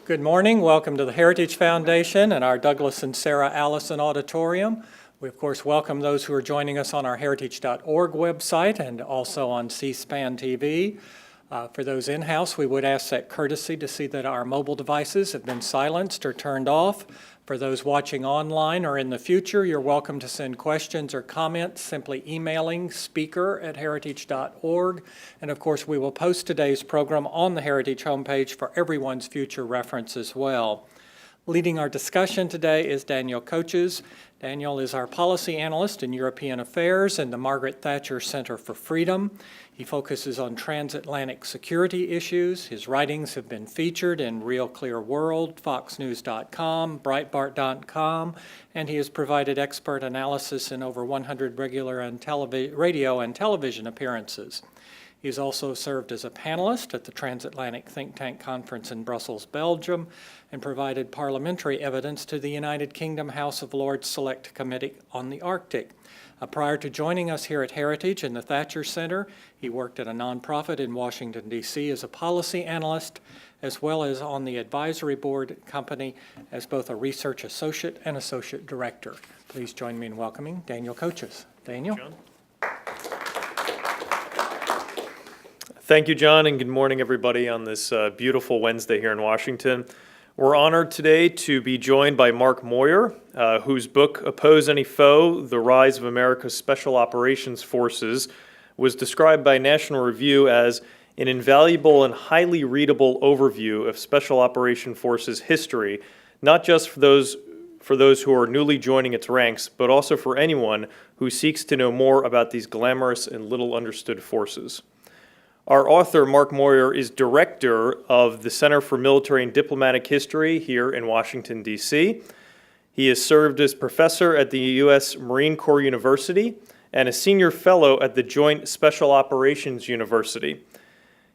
Good morning. Welcome to the Heritage Foundation and our Douglas and Sarah Allison Auditorium. We, of course, welcome those who are joining us on our heritage.org website and also on C-SPAN TV. For those in-house, we would ask that courtesy to see that our mobile devices have been silenced or turned off. For those watching online or in the future, you're welcome to send questions or comments simply emailing speaker@heritage.org. And of course, we will post today's program on the Heritage homepage for everyone's future reference as well. Leading our discussion today is Daniel Coaches. Daniel is our policy analyst in European affairs in the Margaret Thatcher Center for Freedom. He focuses on transatlantic security issues. His writings have been featured in Real Clear World, FoxNews.com, Breitbart.com, and he has provided expert analysis in over 100 regular and radio and television appearances. He's also served as a panelist at the Transatlantic Think Tank Conference in Brussels, Belgium, and provided parliamentary evidence to the United Kingdom House of Lords Select Committee on the Arctic. Prior to joining us here at Heritage in the Thatcher Center, he worked at a nonprofit in Washington, D.C. as a policy analyst, as well as on the advisory board company as both a research associate and associate director. Please join me in welcoming Daniel Coaches. Daniel? John. Thank you, John, and good morning, everybody, on this beautiful Wednesday here in Washington. We're honored today to be joined by Mark Moyar, whose book, Oppose Any Foe, The Rise of America's Special Operations Forces, was described by National Review as an invaluable and highly readable overview of Special Operation Forces history, not just for those who are newly joining its ranks, but also for anyone who seeks to know more about these glamorous and little understood forces. Our author, Mark Moyar, is director of the Center for Military and Diplomatic History here in Washington, D.C. He has served as professor at the U.S. Marine Corps University and a senior fellow at the Joint Special Operations University.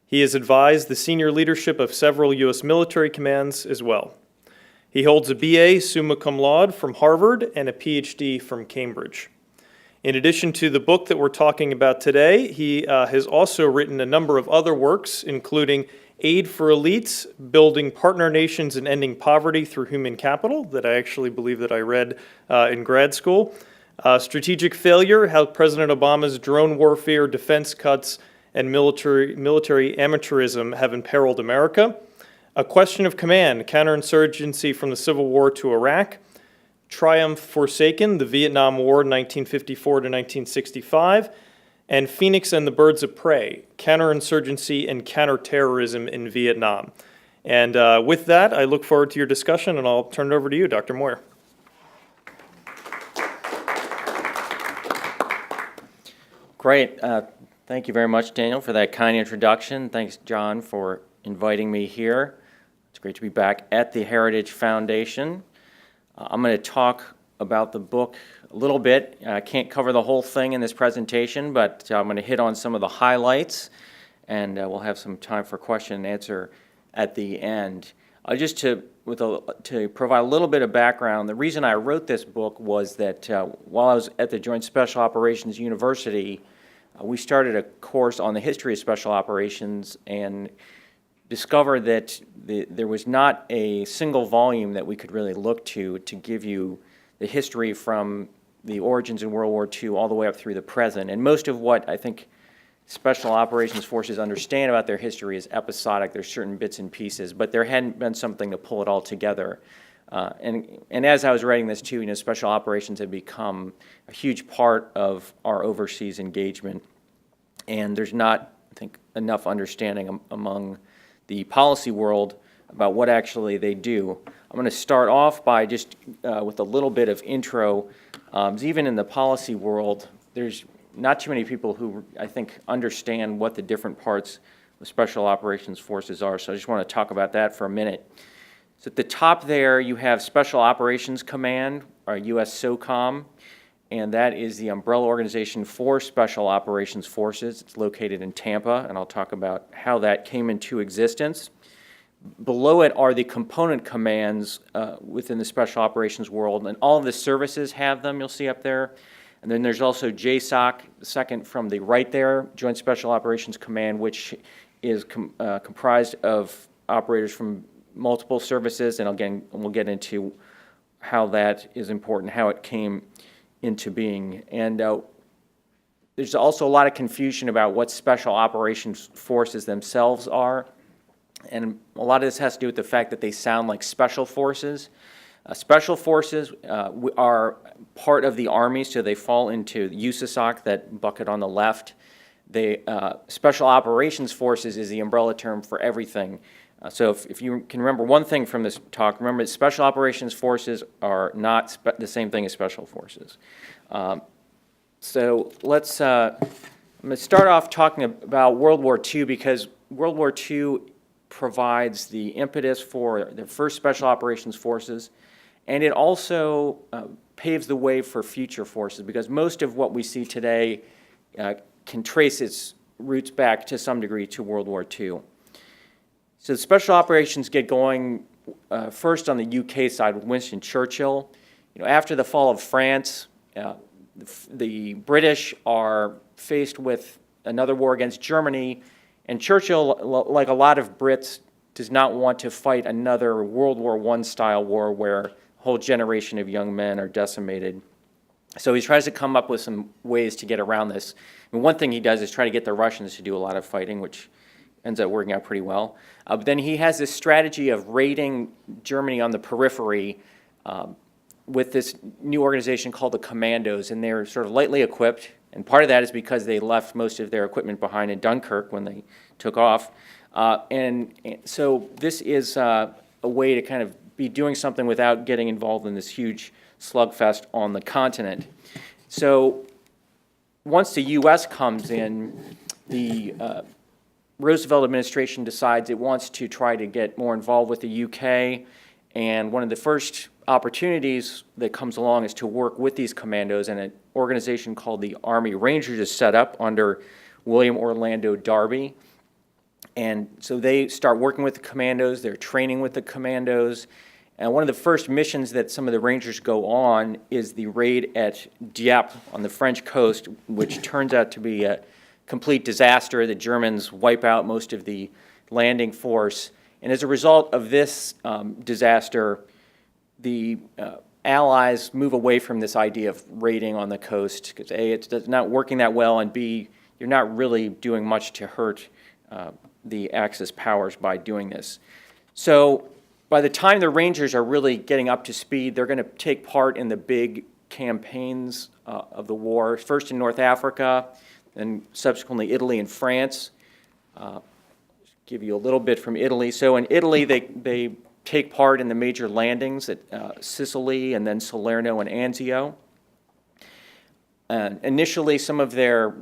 He has advised the senior leadership of several U.S. military commands as well. He holds a B.A. summa cum laude from Harvard and a Ph.D. from Cambridge. In addition to the book that we're talking about today, he has also written a number of other works, including Aid for Elites, Building Partner Nations and Ending Poverty Through Human Capital, that I actually believe that I read in grad school, Strategic Failure, How President Obama's Drone Warfare, Defense Cuts, and Military Amateurism Have Imperiled America, A Question of Command, Counterinsurgency from the Civil War to Iraq, Triumph Forsaken, the Vietnam War, 1954 to 1965, and Phoenix and the Birds of Prey, Counterinsurgency and Counterterrorism in Vietnam. And with that, I look forward to your discussion, and I'll turn it over to you, Dr. Moyar. Great. Thank you very much, Daniel, for that kind introduction. Thanks, John, for inviting me here. It's great to be back at the Heritage Foundation. I'm going to talk about the book a little bit. I can't cover the whole thing in this presentation, but I'm going to hit on some of the highlights, and we'll have some time for question and answer at the end. Just to provide a little bit of background, the reason I wrote this book was that while I was at the Joint Special Operations University, we started a course on the history of special operations and discovered that there was not a single volume that we could really look to give you the history from the origins in World War II all the way up through the present. And most of what I think special operations forces understand about their history is episodic. There's certain bits and pieces, but there hadn't been something to pull it all together. And as I was writing this too, special operations had become a huge part of our overseas engagement. And there's not, I think, enough understanding among the policy world about what actually they do. I'm going to start off by just with a little bit of intro. Even in the policy world, there's not too many people who, I think, understand what the different parts of special operations forces are, so I just want to talk about that for a minute. So at the top there, you have Special Operations Command, or U.S. SOCOM, and that is the umbrella organization for Special Operations Forces. It's located in Tampa, and I'll talk about how that came into existence. Below it are the component commands within the Special Operations world, and all of the services have them, you'll see up there. And then there's also JSOC, the second from the right there, Joint Special Operations Command, which is comprised of operators from multiple services, and again, we'll get into how that is important, how it came into being. And there's also a lot of confusion about what Special Operations Forces themselves are, and a lot of this has to do with the fact that they sound like Special Forces. Special Forces are part of the Army, so they fall into USASOC, that bucket on the left. Special Operations Forces is the umbrella term for everything. So if you can remember one thing from this talk, remember that Special Operations Forces are not the same thing as Special Forces. So I'm going to start off talking about World War II, because World War II provides the impetus for the first Special Operations Forces, and it also paves the way for future forces, because most of what we see today can trace its roots back to some degree to World War II. So special operations get going first on the UK side with Winston Churchill. After the fall of France, the British are faced with another war against Germany, and Churchill, like a lot of Brits, does not want to fight another World War I style war where a whole generation of young men are decimated. So he tries to come up with some ways to get around this. And one thing he does is try to get the Russians to do a lot of fighting, which ends up working out pretty well. But then he has this strategy of raiding Germany on the periphery with this new organization called the Commandos, and they're sort of lightly equipped. And part of that is because they left most of their equipment behind in Dunkirk when they took off. And so this is a way to kind of be doing something without getting involved in this huge slugfest on the continent. So once the U.S. comes in, the Roosevelt administration decides it wants to try to get more involved with the U.K., and one of the first opportunities that comes along is to work with these commandos, and an organization called the Army Rangers is set up under William Orlando Darby. And so they start working with the commandos, they're training with the commandos, and one of the first missions that some of the Rangers go on is the raid at Dieppe on the French coast, which turns out to be a complete disaster. The Germans wipe out most of the landing force, and as a result of this disaster, the Allies move away from this idea of raiding on the coast, because A, it's not working that well, and B, you're not really doing much to hurt the Axis powers by doing this. So by the time the Rangers are really getting up to speed, they're going to take part in the big campaigns of the war, first in North Africa, and subsequently Italy and France. Give you a little bit from Italy. So in Italy, they take part in the major landings at Sicily and then Salerno and Anzio. Initially, some of their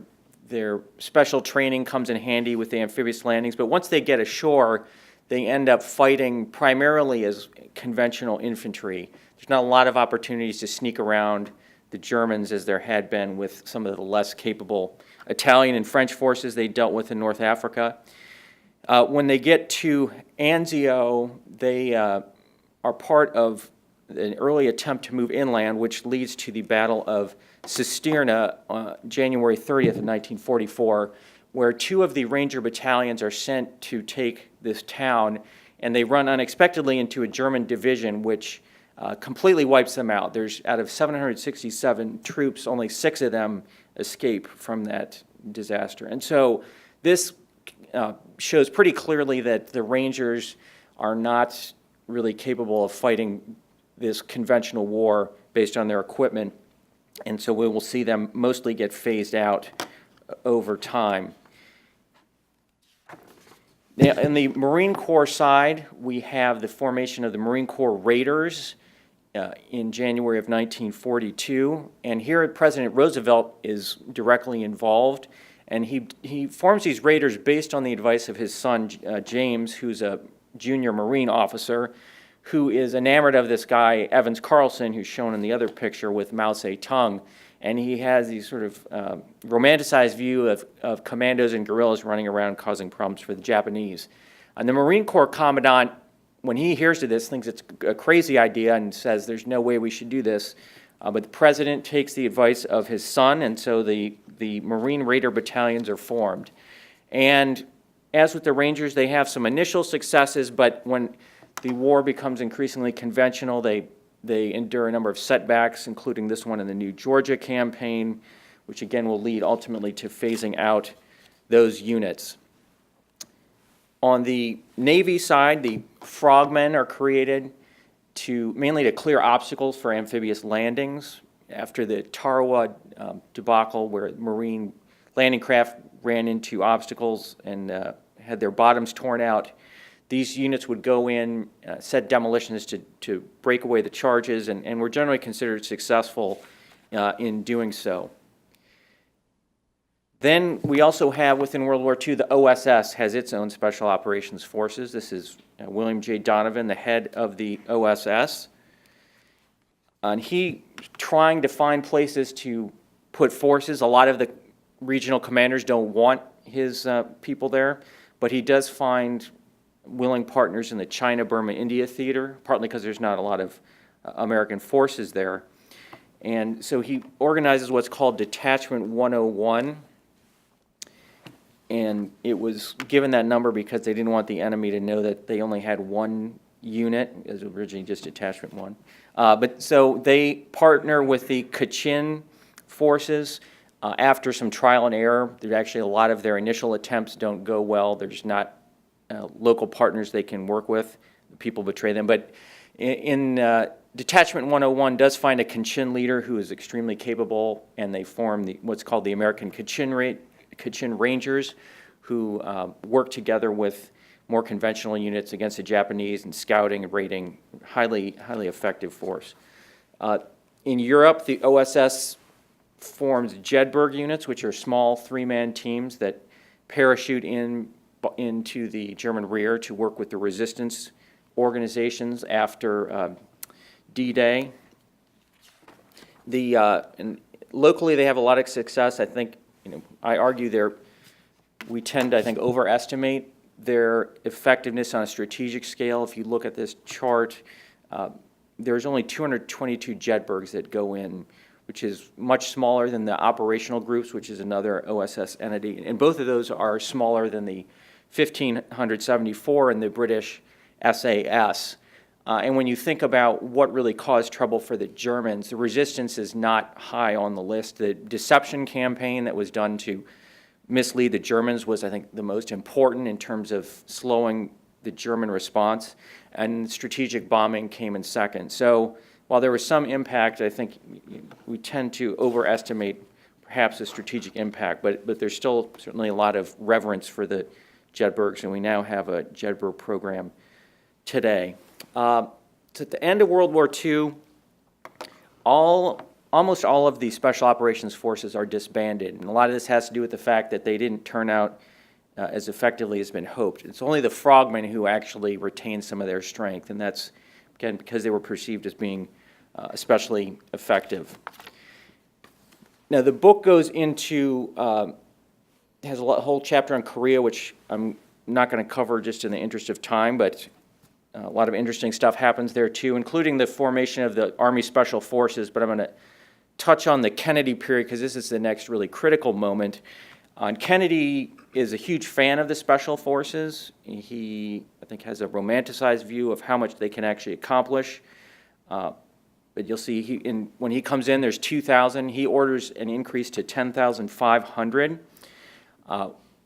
special training comes in handy with the amphibious landings, but once they get ashore, they end up fighting primarily as conventional infantry. There's not a lot of opportunities to sneak around the Germans as there had been with some of the less capable Italian and French forces they dealt with in North Africa. When they get to Anzio, they are part of an early attempt to move inland, which leads to the Battle of Cisterna on January 30th of 1944, where two of the Ranger battalions are sent to take this town, and they run unexpectedly into a German division, which completely wipes them out. There's, out of 767 troops, only 6 of them escape from that disaster. And so this shows pretty clearly that the Rangers are not really capable of fighting this conventional war based on their equipment, and so we will see them mostly get phased out over time. Now, in the Marine Corps side, we have the formation of the Marine Corps Raiders in January of 1942, and here President Roosevelt is directly involved, and he forms these raiders based on the advice of his son, James, who's a junior Marine officer, who is enamored of this guy, Evans Carlson, who's shown in the other picture with Mao Zedong. And he has these sort of romanticized view of commandos and guerrillas running around causing problems for the Japanese. And the Marine Corps Commandant, when he hears of this, thinks it's a crazy idea and says there's no way we should do this. But the president takes the advice of his son, and so the Marine Raider battalions are formed. And as with the Rangers, they have some initial successes, but when the war becomes increasingly conventional. They endure a number of setbacks, including this one in the New Georgia campaign, which again will lead ultimately to phasing out those units. On the Navy side, the frogmen are created mainly to clear obstacles for amphibious landings. After the Tarawa debacle, where Marine landing craft ran into obstacles and had their bottoms torn out, these units would go in, set demolitions to break away the charges, and were generally considered successful in doing so. Then we also have, within World War II, the OSS has its own Special Operations Forces. This is William J. Donovan, the head of the OSS. And he trying to find places to put forces. A lot of the regional commanders don't want his people there, but he does find willing partners in the China, Burma, India theater, partly because there's not a lot of American forces there. And so he organizes what's called Detachment 101. And it was given that number because they didn't want the enemy to know that they only had one unit. It was originally just Detachment 1. But so they partner with the Kachin forces. After some trial and error, there's actually a lot of their initial attempts don't go well. There's not local partners they can work with. People betray them. But in Detachment 101 does find a Kachin leader who is extremely capable, and they form what's called the American Kachin Rangers, who work together with more conventional units against the Japanese in scouting and raiding, highly effective force. In Europe, the OSS forms Jedburgh units, which are small three-man teams that parachute into the German rear to work with the resistance organizations after D-Day. And locally, they have a lot of success. I think, I argue we tend to, I think, overestimate their effectiveness on a strategic scale. If you look at this chart, there's only 222 Jedburghs that go in, which is much smaller than the operational groups, which is another OSS entity. And both of those are smaller than the 1,574 in the British SAS. And when you think about what really caused trouble for the Germans, the resistance is not high on the list. The deception campaign that was done to mislead the Germans was, I think, the most important in terms of slowing the German response, and strategic bombing came in second. So while there was some impact, I think we tend to overestimate perhaps the strategic impact, but there's still certainly a lot of reverence for the Jedburghs, and we now have a Jedburgh program today. So at the end of World War II, almost all of the Special Operations Forces are disbanded, and a lot of this has to do with the fact that they didn't turn out as effectively as been hoped. It's only the frogmen who actually retain some of their strength, and that's, again, because they were perceived as being especially effective. Now, the book goes into, has a whole chapter on Korea, which I'm not going to cover just in the interest of time, but a lot of interesting stuff happens there too, including the formation of the Army Special Forces, but I'm going to touch on the Kennedy period because this is the next really critical moment. Kennedy is a huge fan of the Special Forces. He, I think, has a romanticized view of how much they can actually accomplish. But you'll see when he comes in, there's 2,000. He orders an increase to 10,500.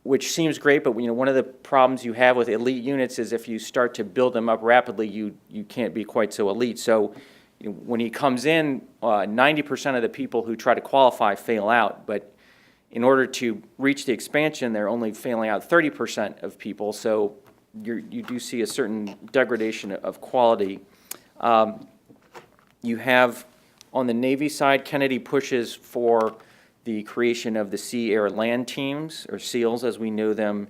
Which seems great, but one of the problems you have with elite units is if you start to build them up rapidly, you can't be quite so elite. So when he comes in, 90% of the people who try to qualify fail out, but in order to reach the expansion, they're only failing out 30% of people, so you do see a certain degradation of quality. You have, on the Navy side, Kennedy pushes for the creation of the Sea, Air, Land teams, or SEALs as we know them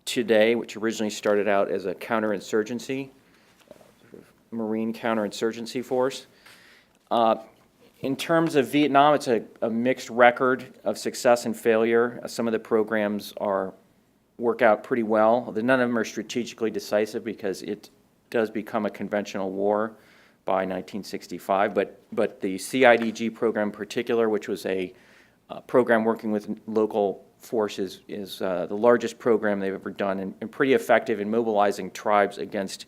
today, which originally started out as a counterinsurgency, Marine counterinsurgency force. In terms of Vietnam, it's a mixed record of success and failure. Some of the programs work out pretty well. None of them are strategically decisive because it does become a conventional war by 1965. But the CIDG program in particular, which was a program working with local forces, is the largest program they've ever done and pretty effective in mobilizing tribes against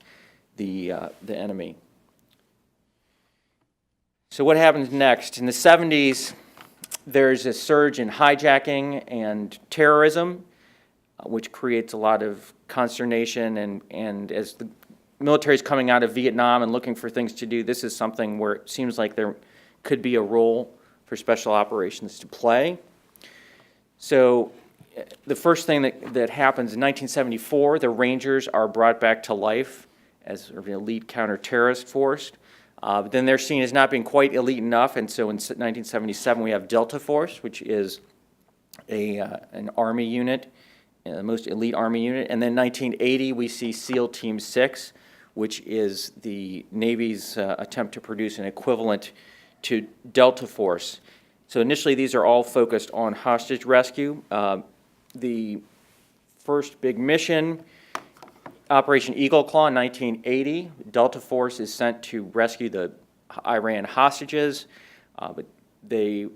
the enemy. So what happens next? In the 70s, there's a surge in hijacking and terrorism, which creates a lot of consternation. And as the military is coming out of Vietnam and looking for things to do, this is something where it seems like there could be a role for special operations to play. So the first thing that happens in 1974, the Rangers are brought back to life as an elite counter-terrorist force. But then they're seen as not being quite elite enough, and so in 1977 we have Delta Force, which is an Army unit, the most elite Army unit. And then 1980 we see SEAL Team 6, which is the Navy's attempt to produce an equivalent to Delta Force. So initially these are all focused on hostage rescue. The first big mission, Operation Eagle Claw in 1980, Delta Force is sent to rescue the Iran hostages, but they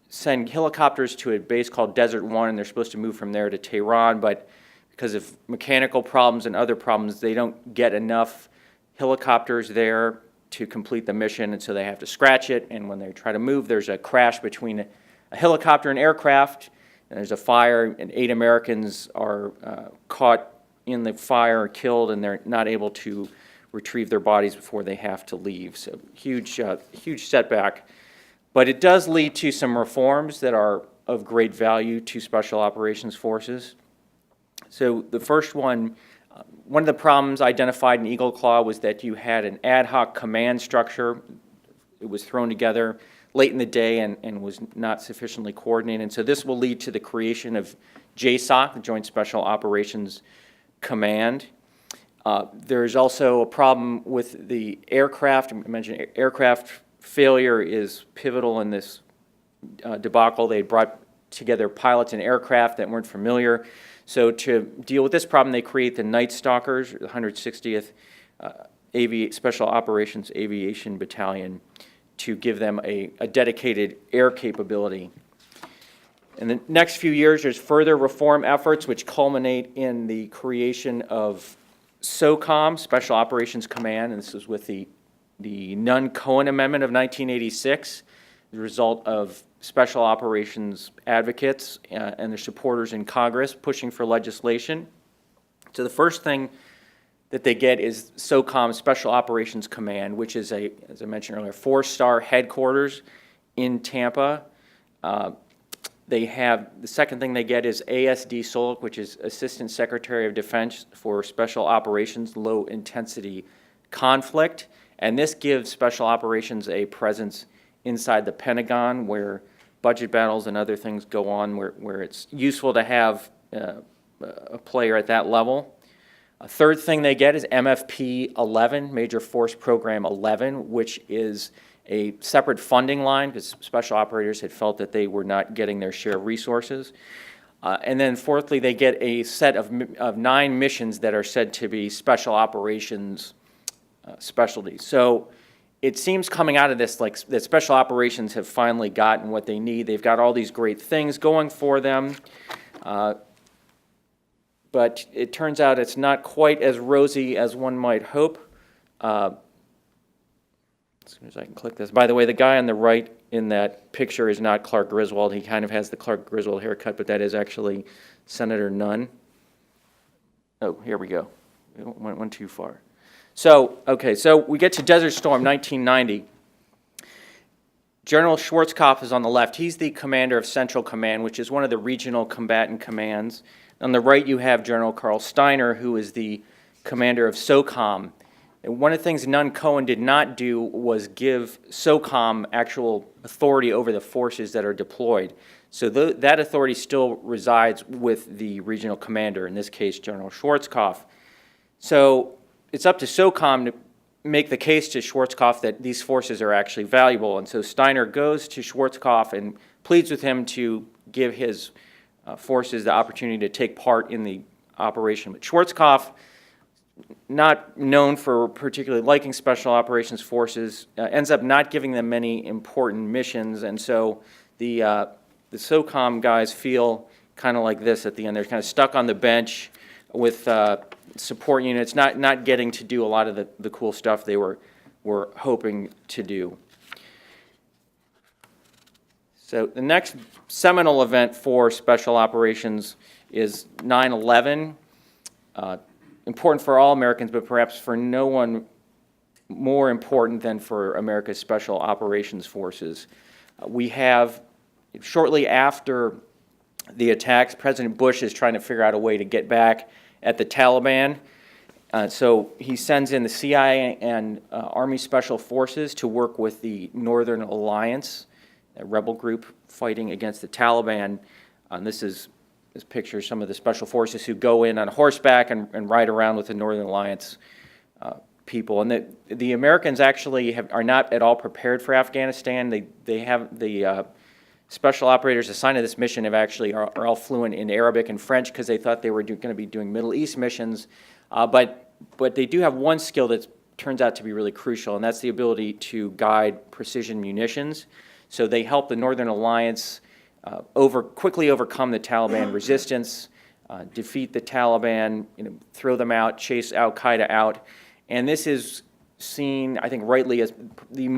send helicopters to a base called Desert One, and they're supposed to move from there to Tehran, but because of mechanical problems and other problems, they don't get enough helicopters there to complete the mission, and so they have to scratch it, and when they try to move, there's a crash between a helicopter and aircraft, and there's a fire, and 8 Americans are caught in the fire, killed, and they're not able to retrieve their bodies before they have to leave. So huge setback. But it does lead to some reforms that are of great value to Special Operations Forces. So the first one of the problems identified in Eagle Claw was that you had an ad hoc command structure. It was thrown together late in the day and was not sufficiently coordinated. And so this will lead to the creation of JSOC, the Joint Special Operations Command. There's also a problem with the aircraft. I mentioned aircraft failure is pivotal in this debacle. They brought together pilots and aircraft that weren't familiar. So to deal with this problem, they create the Night Stalkers, the 160th Special Operations Aviation Battalion, to give them a dedicated air capability. In the next few years, there's further reform efforts which culminate in the creation of SOCOM, Special Operations Command, and this is with the Nunn-Cohen Amendment of 1986, the result of special operations advocates and their supporters in Congress pushing for legislation. So the first thing that they get is SOCOM, Special Operations Command, which is as I mentioned earlier, 4-star headquarters in Tampa. The second thing they get is ASD Solik, which is Assistant Secretary of Defense for Special Operations, Low Intensity Conflict. And this gives Special Operations a presence inside the Pentagon where budget battles and other things go on, where it's useful to have a player at that level. A third thing they get is MFP 11, Major Force Program 11, which is a separate funding line because special operators had felt that they were not getting their share of resources. And then fourthly, they get a set of 9 missions that are said to be special operations specialties. So it seems coming out of this like that special operations have finally gotten what they need. They've got all these great things going for them. But it turns out it's not quite as rosy as one might hope. As soon as I can click this. By the way, the guy on the right in that picture is not Clark Griswold. He kind of has the Clark Griswold haircut, but that is actually Senator Nunn. Oh, here we go. We went too far. So, okay, so we get to Desert Storm, 1990. General Schwarzkopf is on the left. He's the commander of Central Command, which is one of the regional combatant commands. On the right, you have General Carl Steiner, who is the commander of SOCOM. And one of the things Nunn-Cohen did not do was give SOCOM actual authority over the forces that are deployed. So that authority still resides with the regional commander, in this case, General Schwarzkopf. So it's up to SOCOM to make the case to Schwarzkopf that these forces are actually valuable. And so Steiner goes to Schwarzkopf and pleads with him to give his forces the opportunity to take part in the operation. But Schwarzkopf, not known for particularly liking special operations forces, ends up not giving them many important missions, and so the SOCOM guys feel kind of like this at the end. They're kind of stuck on the bench, with support units, not getting to do a lot of the cool stuff they were hoping to do. So the next seminal event for special operations is 9/11. Important for all Americans, but perhaps for no one more important than for America's Special Operations Forces. We have, shortly after the attacks, President Bush is trying to figure out a way to get back at the Taliban. So he sends in the CIA and Army Special Forces to work with the Northern Alliance, a rebel group fighting against the Taliban. This pictures some of the Special Forces who go in on horseback and ride around with the Northern Alliance people. And the Americans actually are not at all prepared for Afghanistan. They have the special operators assigned to this mission are all fluent in Arabic and French because they thought they were going to be doing Middle East missions. But they do have one skill that turns out to be really crucial, and that's the ability to guide precision munitions. So they help the Northern Alliance quickly overcome the Taliban resistance, defeat the Taliban, throw them out, chase Al-Qaeda out. And this is seen, I think rightly, as the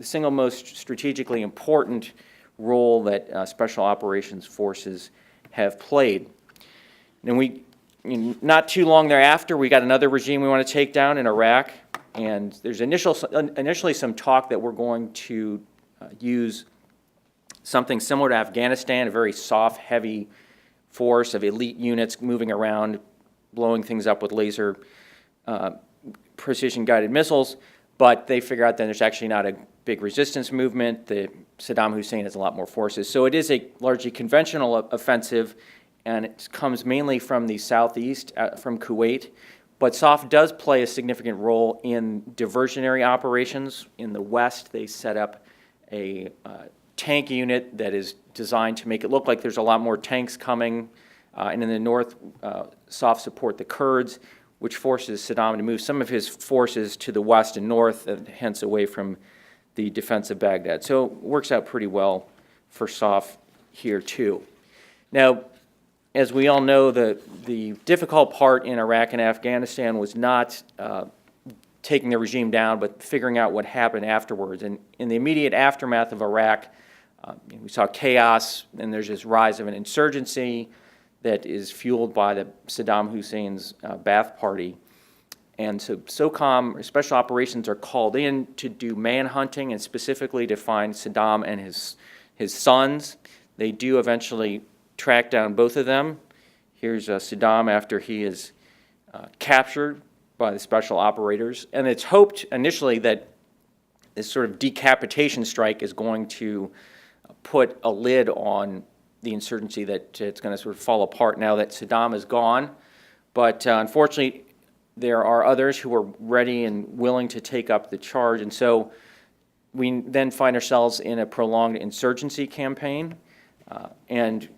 single most strategically important role that Special Operations Forces have played. And not too long thereafter, we got another regime we want to take down in Iraq. And there's initially some talk that we're going to use something similar to Afghanistan, a very soft, heavy force of elite units moving around, blowing things up with laser precision-guided missiles. But they figure out that there's actually not a big resistance movement. Saddam Hussein has a lot more forces. So it is a largely conventional offensive, and it comes mainly from the southeast, from Kuwait. But SOF does play a significant role in diversionary operations. In the west, they set up a tank unit that is designed to make it look like there's a lot more tanks coming. And in the north, SOF support the Kurds, which forces Saddam to move some of his forces to the west and north, and hence away from the defense of Baghdad. So it works out pretty well for SOF here too. Now, as we all know, the difficult part in Iraq and Afghanistan was not taking the regime down, but figuring out what happened afterwards. And in the immediate aftermath of Iraq, we saw chaos, and there's this rise of an insurgency that is fueled by Saddam Hussein's Ba'ath Party. And so SOCOM, Special Operations, are called in to do manhunting and specifically to find Saddam and his sons. They do eventually track down both of them. Here's Saddam after he is captured by the special operators. And it's hoped initially that this sort of decapitation strike is going to put a lid on the insurgency, that it's going to sort of fall apart now that Saddam is gone. But unfortunately, there are others who are ready and willing to take up the charge. And so we then find ourselves in a prolonged insurgency campaign. And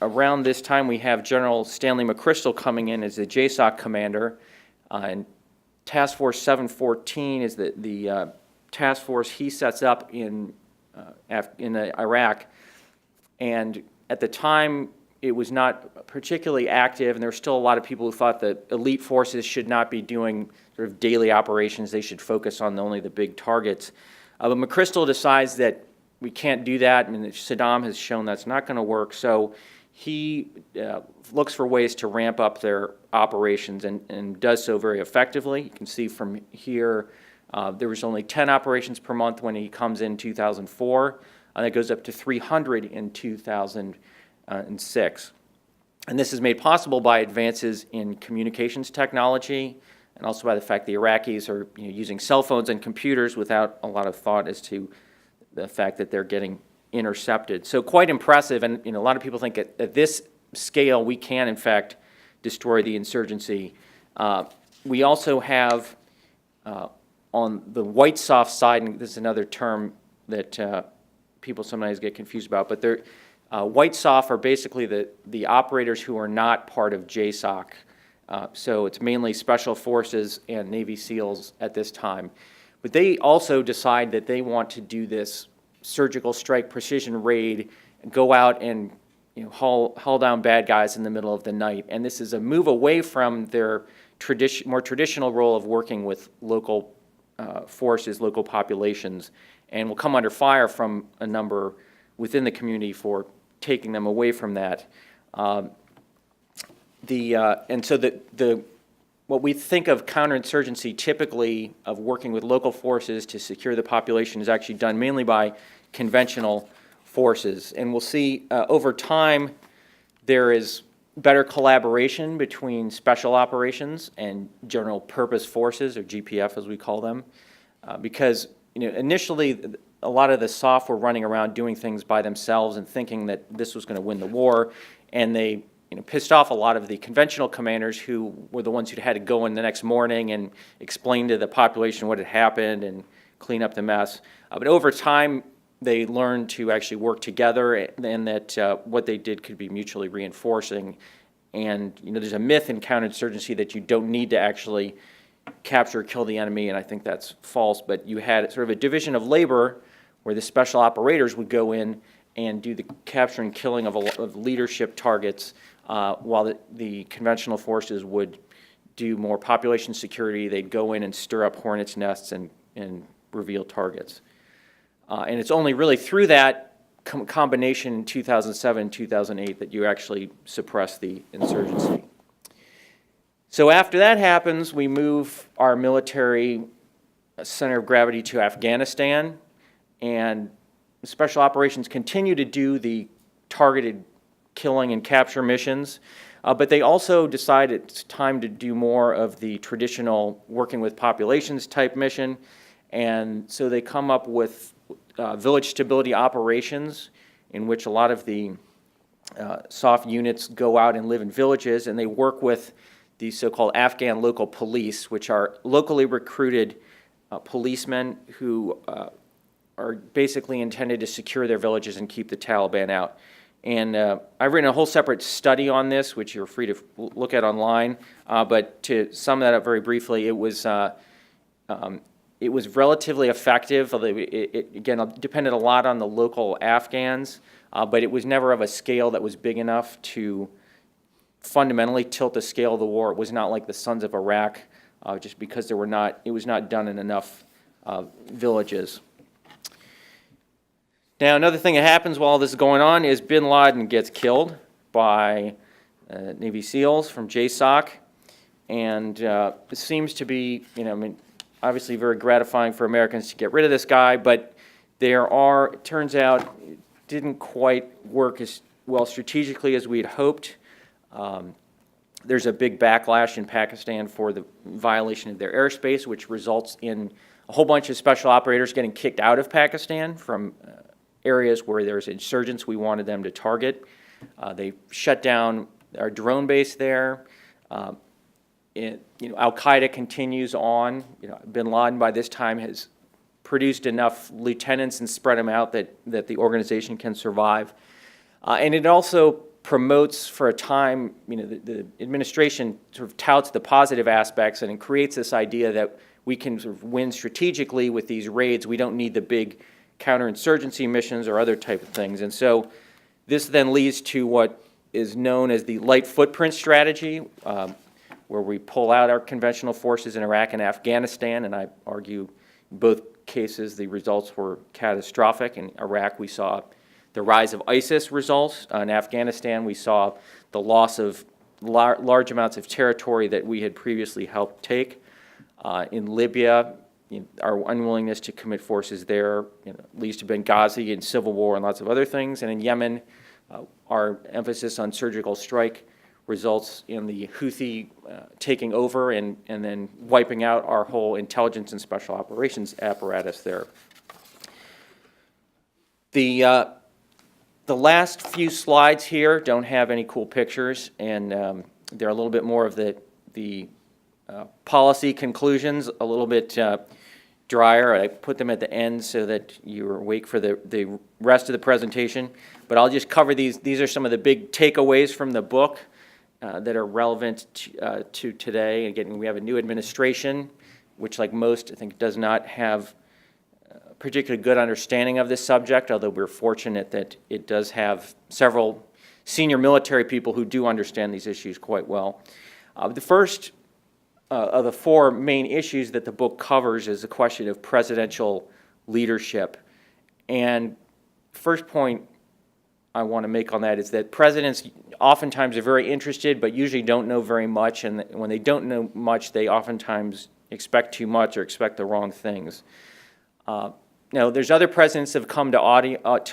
around this time, we have General Stanley McChrystal coming in as the JSOC commander. And Task Force 714 is the task force he sets up in Iraq. And at the time, it was not particularly active, and there were still a lot of people who thought that elite forces should not be doing sort of daily operations. They should focus on only the big targets. But McChrystal decides that we can't do that, and Saddam has shown that's not going to work. So he looks for ways to ramp up their operations and does so very effectively. You can see from here, there was only 10 operations per month when he comes in 2004. And it goes up to 300 in 2006. And this is made possible by advances in communications technology, and also by the fact the Iraqis are using cell phones and computers without a lot of thought as to the fact that they're getting intercepted. So quite impressive, and a lot of people think at this scale we can in fact destroy the insurgency. We also have on the white soft side, and this is another term that people sometimes get confused about, but white SOF are basically the operators who are not part of JSOC. So it's mainly Special Forces and Navy SEALs at this time. But they also decide that they want to do this surgical strike precision raid, go out and haul down bad guys in the middle of the night. And this is a move away from their more traditional role of working with local forces, local populations, and will come under fire from a number within the community for taking them away from that. And so what we think of counterinsurgency typically of working with local forces to secure the population is actually done mainly by conventional forces. And we'll see over time there is better collaboration between special operations and general purpose forces, or GPF as we call them, because initially a lot of the SOF were running around doing things by themselves and thinking that this was going to win the war, and they pissed off a lot of the conventional commanders who were the ones who had to go in the next morning and explain to the population what had happened and clean up the mess. But over time, they learned to actually work together, and that what they did could be mutually reinforcing. And there's a myth in counterinsurgency that you don't need to actually capture or kill the enemy, and I think that's false. But you had sort of a division of labor where the special operators would go in and do the capture and killing of leadership targets, while the conventional forces would do more population security. They'd go in and stir up hornets' nests and reveal targets. And it's only really through that combination in 2007, 2008 that you actually suppress the insurgency. So after that happens, we move our military center of gravity to Afghanistan, and special operations continue to do the targeted killing and capture missions, but they also decide it's time to do more of the traditional working with populations type mission, and so they come up with village stability operations, in which a lot of the SOF units go out and live in villages, and they work with the so-called Afghan local police, which are locally recruited policemen who are basically intended to secure their villages and keep the Taliban out. And I've written a whole separate study on this, which you're free to look at online. But to sum that up very briefly, it was relatively effective. Although it again depended a lot on the local Afghans, but it was never of a scale that was big enough to fundamentally tilt the scale of the war. It was not like the Sons of Iraq, just because it was not done in enough villages. Now, another thing that happens while this is going on is bin Laden gets killed by Navy SEALs from JSOC, and it seems to be, obviously very gratifying for Americans to get rid of this guy, but it turns out, it didn't quite work as well strategically as we had hoped. There's a big backlash in Pakistan for the violation of their airspace, which results in a whole bunch of special operators getting kicked out of Pakistan from areas where there's insurgents we wanted them to target. They shut down our drone base there. Al-Qaeda continues on. Bin Laden by this time has produced enough lieutenants and spread them out that the organization can survive. And it also promotes for a time, the administration sort of touts the positive aspects, and it creates this idea that we can sort of win strategically with these raids. We don't need the big counterinsurgency missions or other type of things. And so this then leads to what is known as the light footprint strategy, where we pull out our conventional forces in Iraq and Afghanistan, and I argue in both cases the results were catastrophic. In Iraq we saw the rise of ISIS results. In Afghanistan we saw the loss of large amounts of territory that we had previously helped take. In Libya, our unwillingness to commit forces there leads to Benghazi and civil war and lots of other things. And in Yemen, our emphasis on surgical strike results in the Houthi taking over and then wiping out our whole intelligence and special operations apparatus there. The last few slides here don't have any cool pictures, and they're a little bit more of the policy conclusions, a little bit drier. I put them at the end so that you're awake for the rest of the presentation. But I'll just cover these. These are some of the big takeaways from the book that are relevant to today. Again, we have a new administration, which, like most, I think, does not have a particularly good understanding of this subject, although we're fortunate that it does have several senior military people who do understand these issues quite well. The first of the four main issues that the book covers is the question of presidential leadership. And first point I want to make on that is that presidents oftentimes are very interested but usually don't know very much, and when they don't know much, they oftentimes expect too much or expect the wrong things. Now, there's other presidents that have come to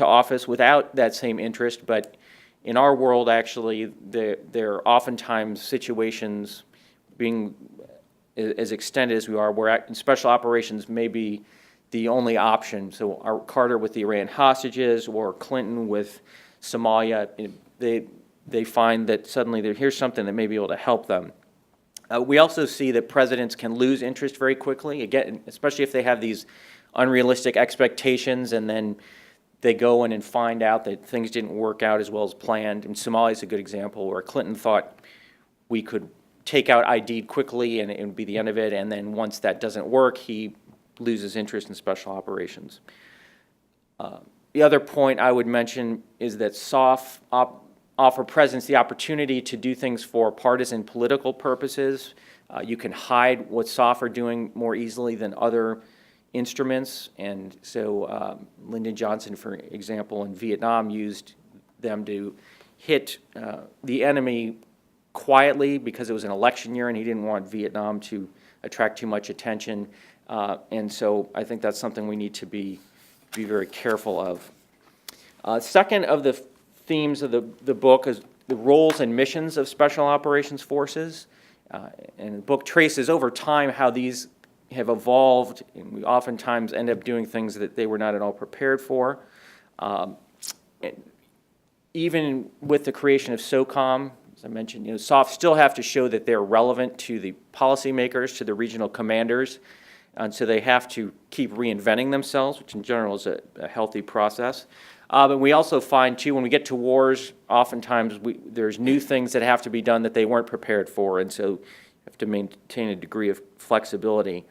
office without that same interest, but in our world, actually, there are oftentimes situations being as extended as we are, where special operations may be the only option. So Carter with the Iran hostages, or Clinton with Somalia, they find that suddenly here's something that may be able to help them. We also see that presidents can lose interest very quickly, again, especially if they have these unrealistic expectations and then they go in and find out that things didn't work out as well as planned. And Somalia is a good example where Clinton thought we could take out ID quickly and it would be the end of it, and then once that doesn't work, he loses interest in special operations. The other point I would mention is that SOF offer presidents the opportunity to do things for partisan political purposes. You can hide what SOF are doing more easily than other instruments, and so Lyndon Johnson, for example, in Vietnam used them to hit the enemy quietly because it was an election year and he didn't want Vietnam to attract too much attention, and so I think that's something we need to be very careful of. Second of the themes of the book is the roles and missions of special operations forces, and the book traces over time how these have evolved, and we oftentimes end up doing things that they were not at all prepared for. Even with the creation of SOCOM, as I mentioned, SOF still have to show that they're relevant to the policymakers, to the regional commanders, and so they have to keep reinventing themselves, which in general is a healthy process. But we also find, too, when we get to wars, oftentimes there's new things that have to be done that they weren't prepared for, and so you have to maintain a degree of flexibility.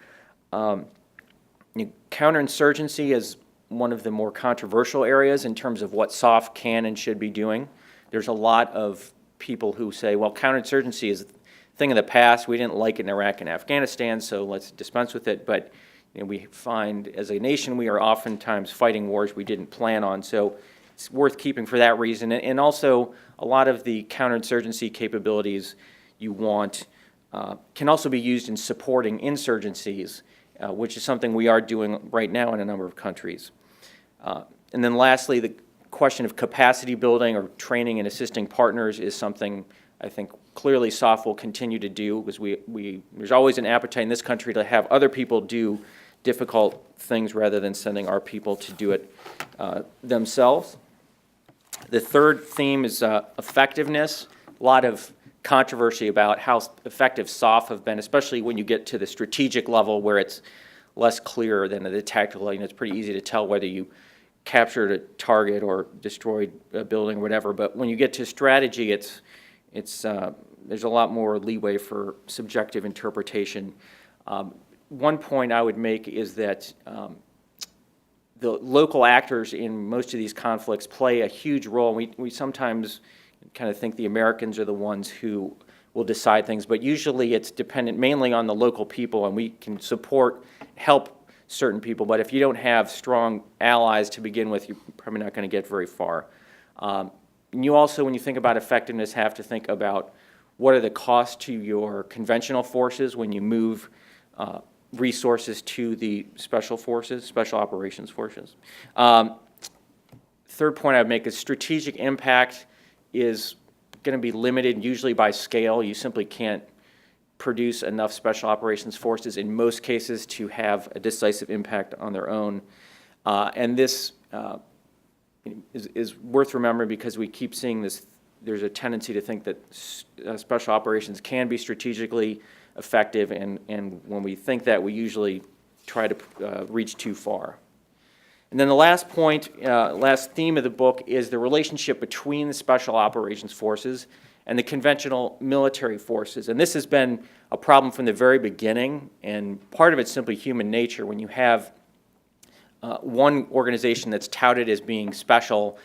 Counterinsurgency is one of the more controversial areas in terms of what SOF can and should be doing. There's a lot of people who say, well, counterinsurgency is a thing of the past. We didn't like it in Iraq and Afghanistan, so let's dispense with it. But we find as a nation we are oftentimes fighting wars we didn't plan on, so it's worth keeping for that reason. And also, a lot of the counterinsurgency capabilities you want can also be used in supporting insurgencies, which is something we are doing right now in a number of countries. And then lastly, the question of capacity building or training and assisting partners is something I think clearly SOF will continue to do, because there's always an appetite in this country to have other people do difficult things rather than sending our people to do it themselves. The third theme is effectiveness. A lot of controversy about how effective SOF have been, especially when you get to the strategic level where it's less clear than at the tactical level. It's pretty easy to tell whether you captured a target or destroyed a building or whatever. But when you get to strategy, there's a lot more leeway for subjective interpretation. One point I would make is that the local actors in most of these conflicts play a huge role. We sometimes kind of think the Americans are the ones who will decide things, but usually it's dependent mainly on the local people, and we can help certain people, but if you don't have strong allies to begin with, you're probably not going to get very far. And you also, when you think about effectiveness, have to think about what are the costs to your conventional forces when you move resources to the special operations forces. Third point I would make is strategic impact is going to be limited usually by scale. You simply can't produce enough special operations forces in most cases to have a decisive impact on their own. And this is worth remembering because we keep seeing this. There's a tendency to think that special operations can be strategically effective, and when we think that, we usually try to reach too far. And then the last point, last theme of the book is the relationship between the special operations forces and the conventional military forces. And this has been a problem from the very beginning, and part of it's simply human nature. When you have one organization that's touted as being special,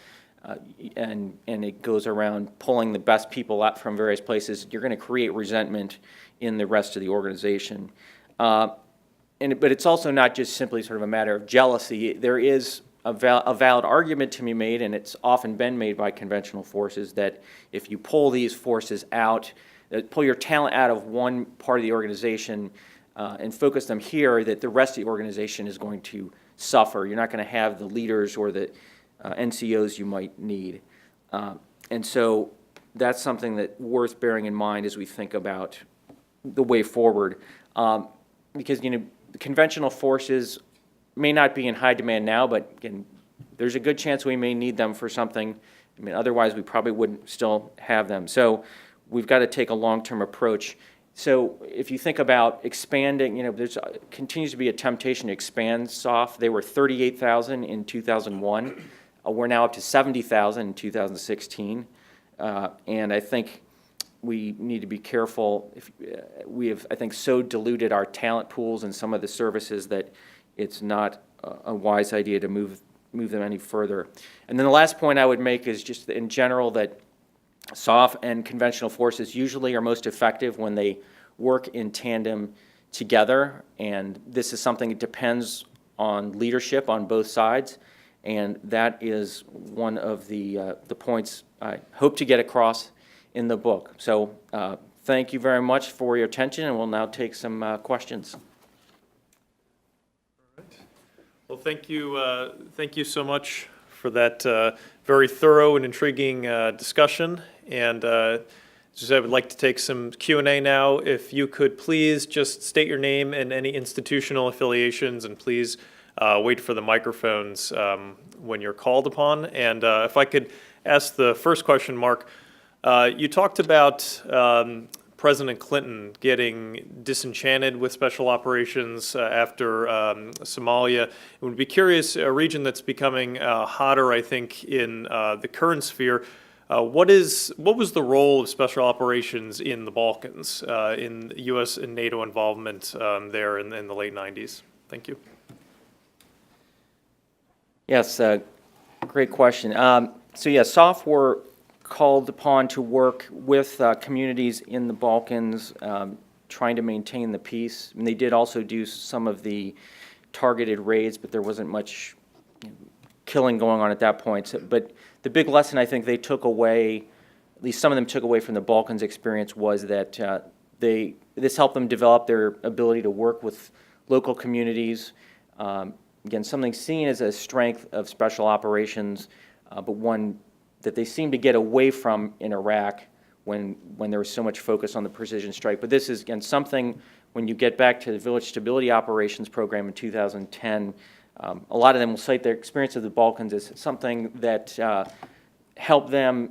and it goes around pulling the best people out from various places, you're going to create resentment in the rest of the organization. But it's also not just simply sort of a matter of jealousy. There is a valid argument to be made, and it's often been made by conventional forces, that if you pull these forces out, pull your talent out of one part of the organization and focus them here, that the rest of the organization is going to suffer. You're not going to have the leaders or the NCOs you might need. And so that's something that's worth bearing in mind as we think about the way forward. Because, the conventional forces may not be in high demand now, but again, there's a good chance we may need them for something. Otherwise we probably wouldn't still have them. So we've got to take a long-term approach. So if you think about expanding, there's continues to be a temptation to expand SOF. They were 38,000 in 2001. We're now up to 70,000 in 2016. And I think we need to be careful. We have, I think, so diluted our talent pools and some of the services that it's not a wise idea to move them any further. And then the last point I would make is just in general that SOF and conventional forces usually are most effective when they work in tandem together, and this is something that depends on leadership on both sides, and that is one of the points I hope to get across in the book. So thank you very much for your attention, and we'll now take some questions. Well, thank you so much for that very thorough and intriguing discussion. And I would like to take some Q&A now. If you could please just state your name and any institutional affiliations, and please wait for the microphones when you're called upon. And if I could ask the first question, Mark, you talked about President Clinton getting disenchanted with special operations after Somalia. I would be curious, a region that's becoming hotter, I think, in the current sphere. What was the role of special operations in the Balkans, in U.S. and NATO involvement there in the late 90s? Thank you. Yes, great question. So yeah, SOF were called upon to work with communities in the Balkans, trying to maintain the peace. And they did also do some of the targeted raids, but there wasn't much killing going on at that point. So, but the big lesson I think they took away, at least some of them took away from the Balkans experience, was that this helped them develop their ability to work with local communities. Again, something seen as a strength of special operations, but one that they seemed to get away from in Iraq when there was so much focus on the precision strike. But this is, again, something, when you get back to the Village Stability Operations Program in 2010, a lot of them will cite their experience of the Balkans as something that helped them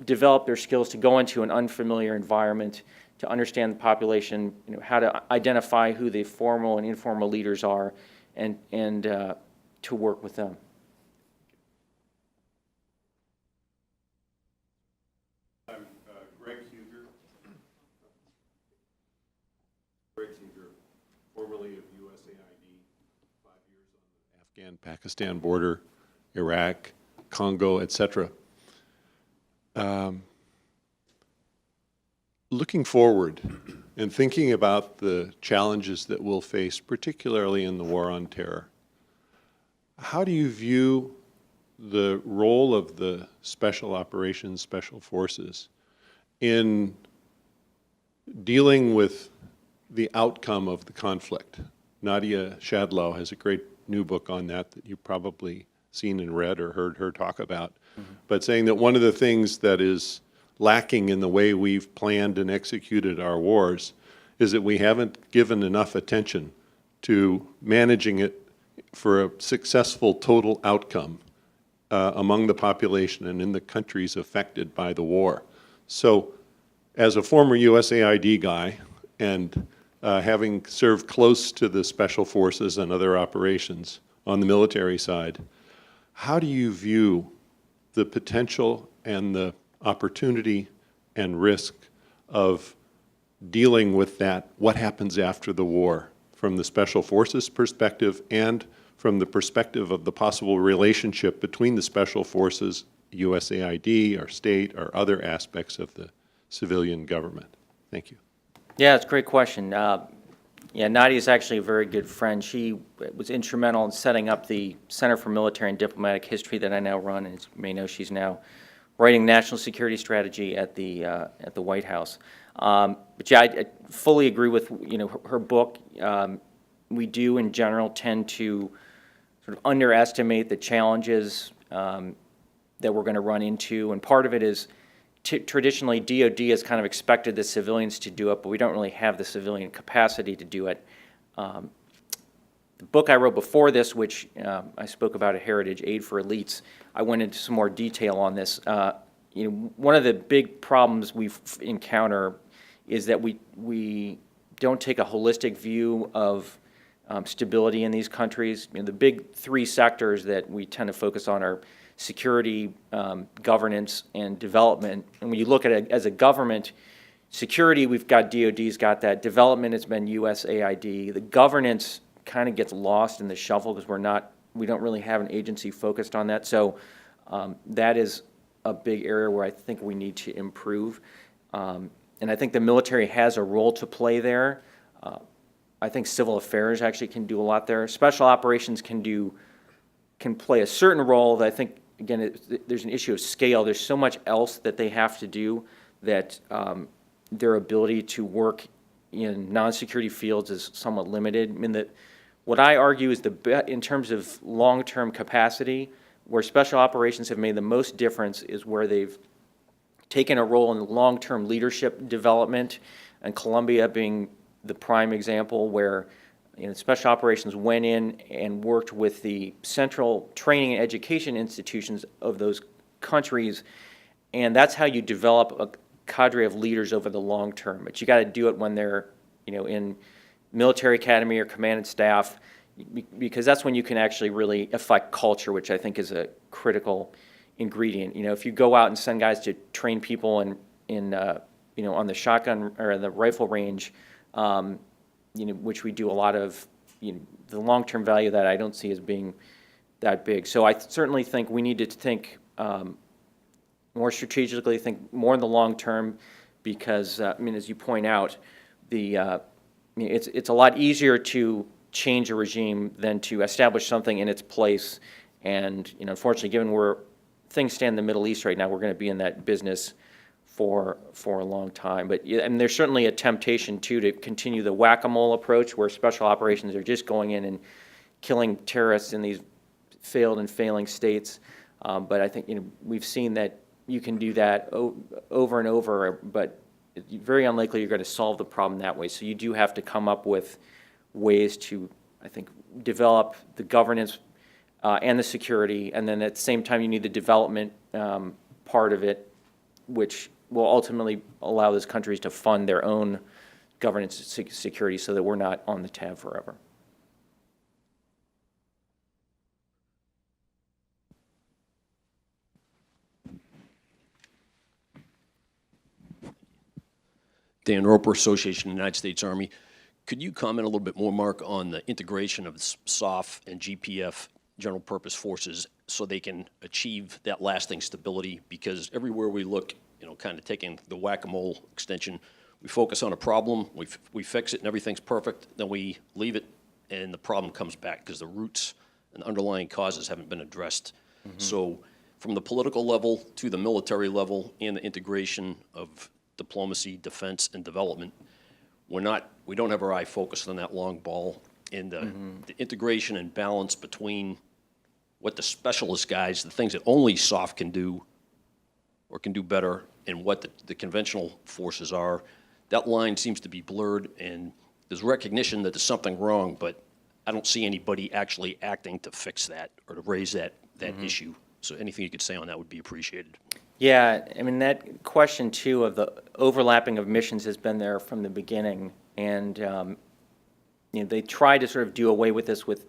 develop their skills to go into an unfamiliar environment, to understand the population, how to identify who the formal and informal leaders are, and to work with them. Formerly of USAID, 5 years on the Afghan-Pakistan border, Iraq, Congo, etc. Looking forward and thinking about the challenges that we'll face, particularly in the war on terror, how do you view the role of the special operations, special forces in dealing with the outcome of the conflict? Nadia Shadlow has a great new book on that you've probably seen and read or heard her talk about, but saying that one of the things that is lacking in the way we've planned and executed our wars is that we haven't given enough attention to managing it for a successful total outcome among the population and in the countries affected by the war. So as a former USAID guy, and having served close to the special forces and other operations on the military side, how do you view the potential and the opportunity and risk of dealing with that, what happens after the war, from the special forces perspective and from the perspective of the possible relationship between the special forces USAID, our state, or other aspects of the civilian government? Thank you. Yeah, it's a great question. Yeah, Nadia is actually a very good friend. She was instrumental in setting up the Center for Military and Diplomatic History that I now run, and as you may know, she's now writing national security strategy at the White House. But yeah, I fully agree with her book. We do in general tend to sort of underestimate the challenges that we're going to run into, and part of it is traditionally DoD has kind of expected the civilians to do it, but we don't really have the civilian capacity to do it. The book I wrote before this, which I spoke about at Heritage, Aid for Elites, I went into some more detail on this. One of the big problems we encounter is that we don't take a holistic view of stability in these countries. The big three sectors that we tend to focus on are security, governance, and development. And when you look at it as a government, security, we've got DoD's got that. Development has been USAID. The governance kind of gets lost in the shuffle because we don't really have an agency focused on that. So that is a big area where I think we need to improve. And I think the military has a role to play there. I think civil affairs actually can do a lot there. Special operations can play a certain role that I think, again, there's an issue of scale. There's so much else that they have to do that their ability to work in non-security fields is somewhat limited. I mean, what I argue is in terms of long-term capacity, where special operations have made the most difference is where they've taken a role in long-term leadership development, and Colombia being the prime example where special operations went in and worked with the central training and education institutions of those countries, and that's how you develop a cadre of leaders over the long term. But you got to do it when they're in military academy or command and staff, because that's when you can actually really affect culture, which I think is a critical ingredient. If you go out and send guys to train people in on the shotgun or the rifle range, which we do a lot of, the long-term value of that I don't see as being that big. So I certainly think we need to think more strategically, think more in the long term, because as you point out, it's a lot easier to change a regime than to establish something in its place. And unfortunately, given where things stand in the Middle East right now, we're going to be in that business for a long time. But there's certainly a temptation to continue the whack-a-mole approach, where special operations are just going in and killing terrorists in these failed and failing states. But I think we've seen that you can do that over and over, but it's very unlikely you're going to solve the problem that way. So you do have to come up with ways to, I think, develop the governance and the security, and then at the same time you need the development part of it, which will ultimately allow those countries to fund their own governance and security so that we're not on the tab forever. Dan Roper, Association of the United States Army. Could you comment a little bit more, Mark, on the integration of SOF and GPF, general purpose forces, so they can achieve that lasting stability? Because everywhere we look, kind of taking the whack-a-mole extension, we focus on a problem, we fix it and everything's perfect, then we leave it and the problem comes back because the roots and underlying causes haven't been addressed. Mm-hmm. So from the political level to the military level and the integration of diplomacy, defense, and development, we don't have our eye focused on that long ball, and the integration and balance between what the specialist guys, the things that only SOF can do or can do better, and what the conventional forces are. That line seems to be blurred, and there's recognition that there's something wrong, but I don't see anybody actually acting to fix that or to raise that issue. So anything you could say on that would be appreciated. Yeah, that question too of the overlapping of missions has been there from the beginning, and they tried to sort of do away with this with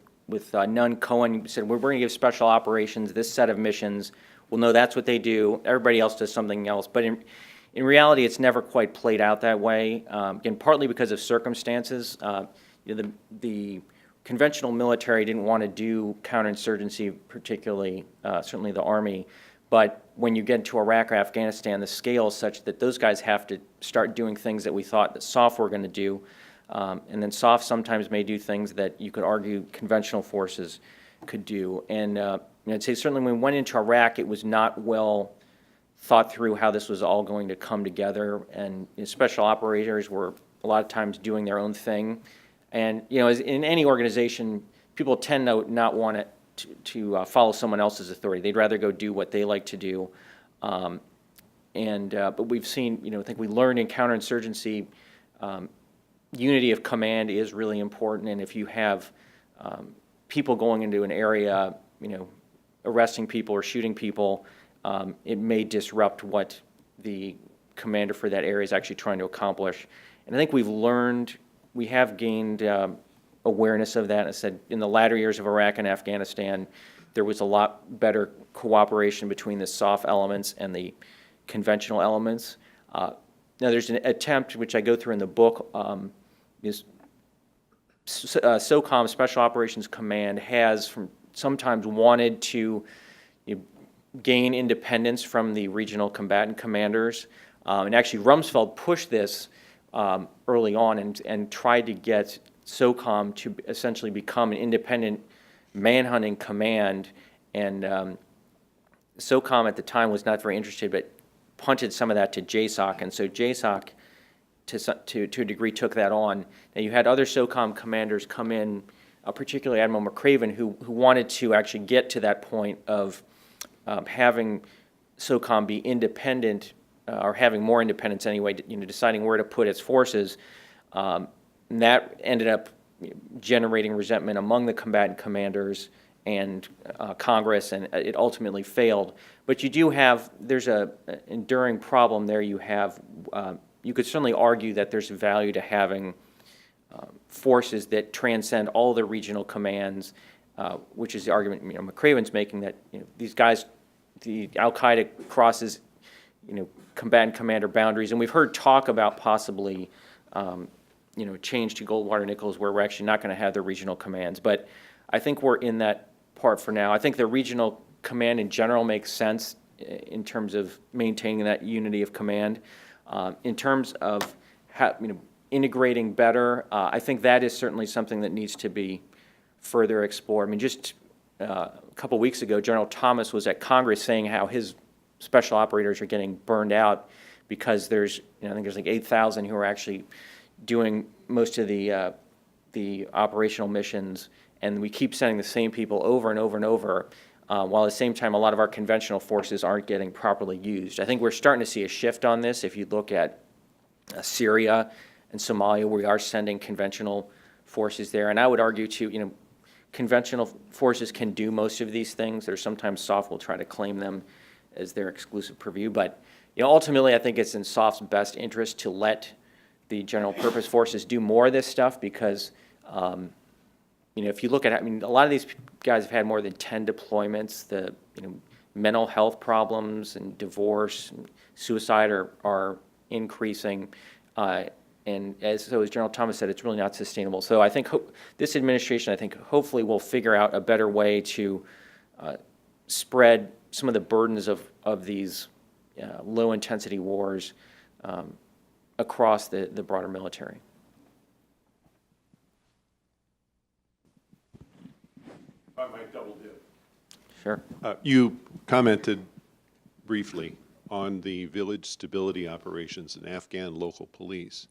Nunn Cohen said, we're going to give special operations this set of missions. Well, no, that's what they do. Everybody else does something else. But in reality, it's never quite played out that way. Again, partly because of circumstances. The conventional military didn't want to do counterinsurgency, particularly, certainly the Army. But when you get into Iraq or Afghanistan, the scale is such that those guys have to start doing things that we thought that SOF were going to do. And then SOF sometimes may do things that you could argue conventional forces could do. And I'd say certainly when we went into Iraq, it was not well thought through how this was all going to come together. And special operators were a lot of times doing their own thing. And, as in any organization, people tend to not want to follow someone else's authority. They'd rather go do what they like to do. But we've seen, I think we learned in counterinsurgency, unity of command is really important. And if you have people going into an area, arresting people or shooting people, it may disrupt what the commander for that area is actually trying to accomplish. And I think we have gained awareness of that. I said in the latter years of Iraq and Afghanistan, there was a lot better cooperation between the SOF elements and the conventional elements. Now there's an attempt, which I go through in the book, SOCOM, Special Operations Command, has sometimes wanted to gain independence from the regional combatant commanders. And actually Rumsfeld pushed this early on and tried to get SOCOM to essentially become an independent manhunting command. And SOCOM at the time was not very interested, but punted some of that to JSOC. And so JSOC, to a degree, took that on. Now you had other SOCOM commanders come in, particularly Admiral McCraven, who wanted to actually get to that point of having SOCOM be independent, or having more independence anyway, deciding where to put its forces. And that ended up generating resentment among the combatant commanders and Congress, and it ultimately failed. But you do have, there's an enduring problem there. You could certainly argue that there's value to having forces that transcend all the regional commands, which is the argument McCraven's making, that these guys, the Al-Qaeda crosses combatant commander boundaries, and we've heard talk about possibly change to Goldwater Nichols, where we're actually not going to have the regional commands. But I think we're in that part for now. I think the regional command in general makes sense in terms of maintaining that unity of command. In terms of integrating better, I think that is certainly something that needs to be further explored. I mean, just a couple weeks ago, General Thomas was at Congress saying how his special operators are getting burned out because there's, I think there's like 8,000 who are actually doing most of the operational missions, and we keep sending the same people over and over and over, while at the same time a lot of our conventional forces aren't getting properly used. I think we're starting to see a shift on this. If you look at Syria and Somalia, we are sending conventional forces there, and I would argue too, conventional forces can do most of these things. There's sometimes SOF will try to claim them as their exclusive purview, but ultimately I think it's in SOF's best interest to let the general purpose forces do more of this stuff, because if you look at it, a lot of these guys have had more than 10 deployments. The mental health problems and divorce and suicide are increasing, and as General Thomas said, it's really not sustainable. So I think this administration, hopefully will figure out a better way to spread some of the burdens of these low-intensity wars across the broader military. If I might double dip. Sure. You commented briefly on the village stability operations in Afghan local police.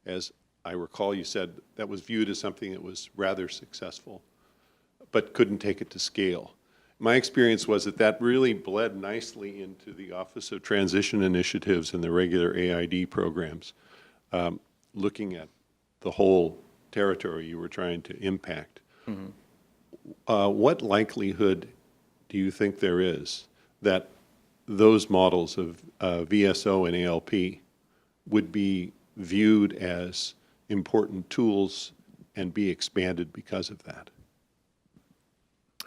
As I recall, you said that was viewed as something that was rather successful, but couldn't take it to scale. My experience was that really bled nicely into the Office of Transition Initiatives and the regular AID programs, looking at the whole territory you were trying to impact. Mm-hmm. What likelihood do you think there is that those models of VSO and ALP would be viewed as important tools and be expanded because of that?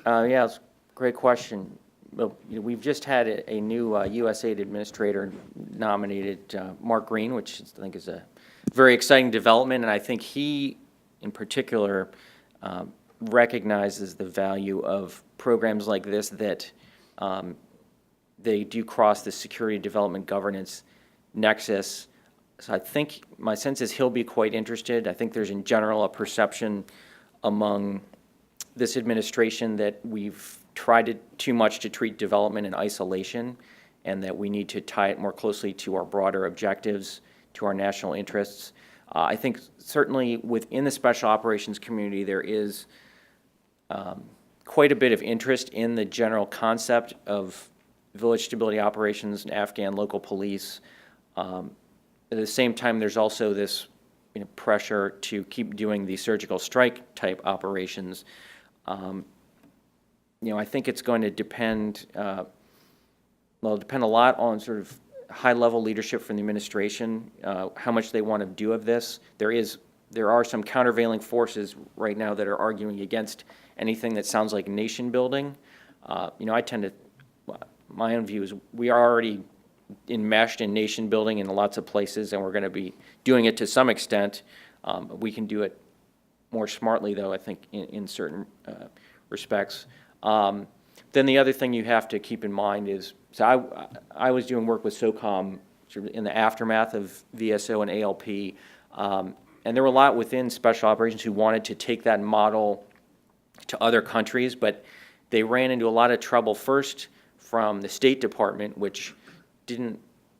Yeah, it's a great question. Well, we've just had a new USAID administrator nominated, Mark Green, which I think is a very exciting development, and I think he, in particular, recognizes the value of programs like this that they do cross the security development governance nexus. So I think my sense is he'll be quite interested. I think there's in general a perception among this administration that we've tried too much to treat development in isolation, and that we need to tie it more closely to our broader objectives, to our national interests. I think certainly within the special operations community there is quite a bit of interest in the general concept of village stability operations and Afghan local police. At the same time, there's also this pressure to keep doing the surgical strike type operations. I think it's going to depend, depend a lot on sort of high-level leadership from the administration, how much they want to do of this. There are some countervailing forces right now that are arguing against anything that sounds like nation building. I tend to, my own view is we are already enmeshed in nation building in lots of places, and we're going to be doing it to some extent. We can do it more smartly, though, I think, in certain respects. Then the other thing you have to keep in mind is, so I was doing work with SOCOM sort of in the aftermath of VSO and ALP, and there were a lot within special operations who wanted to take that model to other countries, but they ran into a lot of trouble first from the State Department, which didn't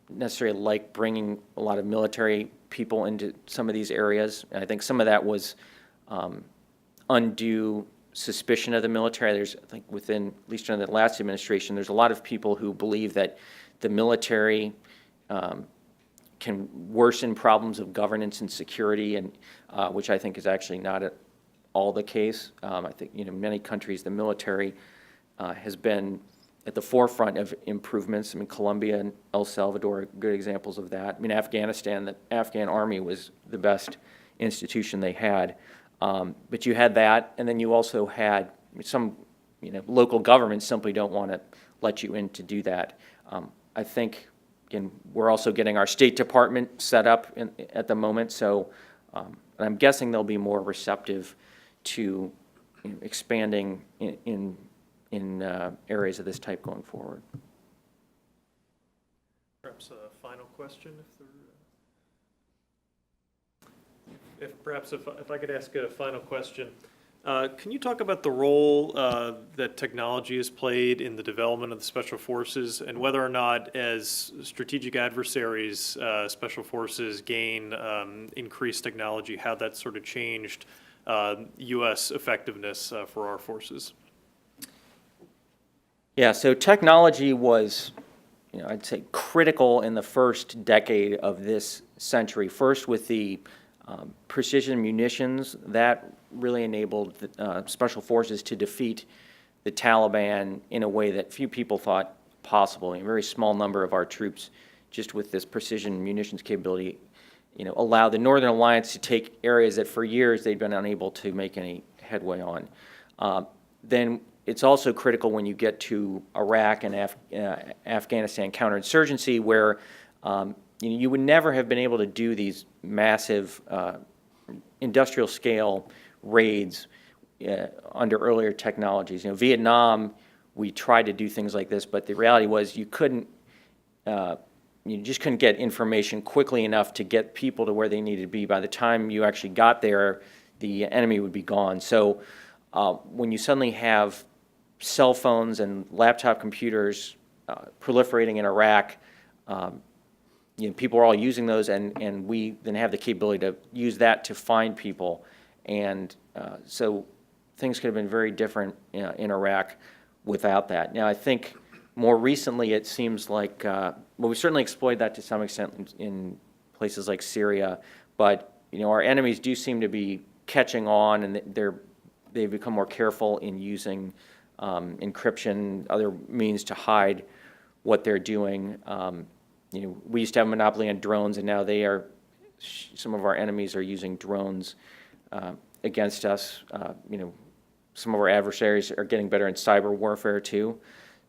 necessarily like bringing a lot of military people into some of these areas. And I think some of that was undue suspicion of the military. There's, I think, within, at least under the last administration, there's a lot of people who believe that the military can worsen problems of governance and security, and which I think is actually not at all the case. I think, many countries, the military has been at the forefront of improvements. I mean, Colombia and El Salvador are good examples of that. I mean, Afghanistan, the Afghan army was the best institution they had. But you had that, and then you also had some, local governments simply don't want to let you in to do that. I think, again, we're also getting our State Department set up at the moment, so I'm guessing they'll be more receptive to expanding in areas of this type going forward. Perhaps a final question, if I could ask a final question. Can you talk about the role that technology has played in the development of the special forces, and whether or not, as strategic adversaries, special forces gain increased technology, how that sort of changed U.S. effectiveness for our forces? Yeah, so technology was, I'd say critical in the first decade of this century. First with the precision munitions that really enabled the special forces to defeat the Taliban in a way that few people thought possible. A very small number of our troops, just with this precision munitions capability, allowed the Northern Alliance to take areas that for years they'd been unable to make any headway on. Then it's also critical when you get to Iraq and Afghanistan counterinsurgency, where you would never have been able to do these massive industrial scale raids under earlier technologies. Vietnam, we tried to do things like this, but the reality was you just couldn't get information quickly enough to get people to where they needed to be. By the time you actually got there, the enemy would be gone. So when you suddenly have cell phones and laptop computers proliferating in Iraq, people are all using those, and we then have the capability to use that to find people. And so things could have been very different in Iraq without that. Now, I think more recently it seems like, we certainly exploited that to some extent in places like Syria, but our enemies do seem to be catching on, and they've become more careful in using encryption, other means to hide what they're doing. We used to have a monopoly on drones, and now some of our enemies are using drones against us. Some of our adversaries are getting better in cyber warfare too.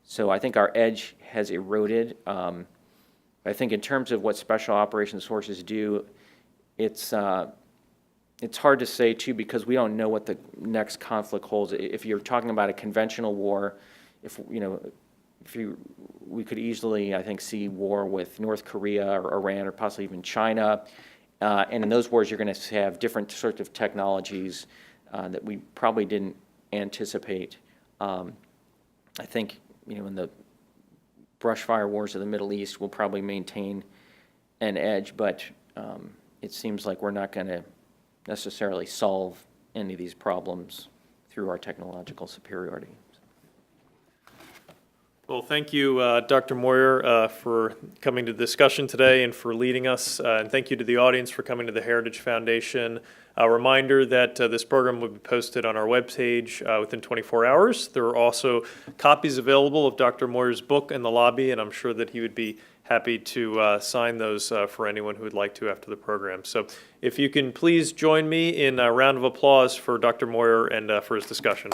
So I think our edge has eroded. I think in terms of what special operations forces do, it's hard to say too, because we don't know what the next conflict holds. If you're talking about a conventional war, we could easily, I think, see war with North Korea or Iran or possibly even China. And in those wars, you're going to have different sorts of technologies that we probably didn't anticipate. I think, in the brush fire wars of the Middle East, we'll probably maintain an edge, but it seems like we're not going to necessarily solve any of these problems through our technological superiority. Well, thank you, Dr. Moyer, for coming to the discussion today and for leading us. And thank you to the audience for coming to the Heritage Foundation. A reminder that this program will be posted on our webpage within 24 hours. There are also copies available of Dr. Moyer's book in the lobby, and I'm sure that he would be happy to sign those for anyone who would like to after the program. So if you can please join me in a round of applause for Dr. Moyer and for his discussion.